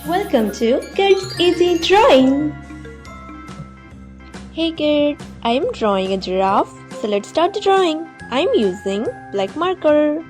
Welcome to Kids Easy Drawing. Hey kids, I am drawing a giraffe. So let's start the drawing. I am using black marker.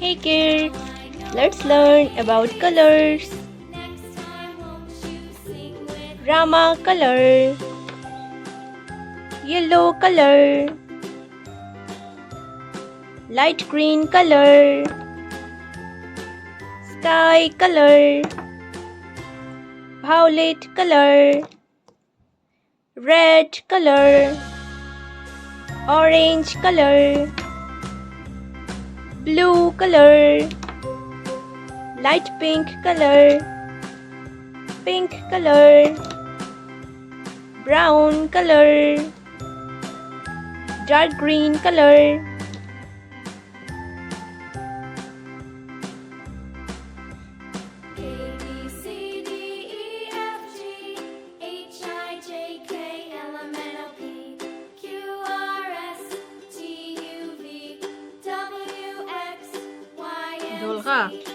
Hey kids, let's learn about colors. Rama color, yellow color, light green color, sky color, violet color, red color, orange color, blue color, light pink color, pink color, brown color, dark green color, Dholka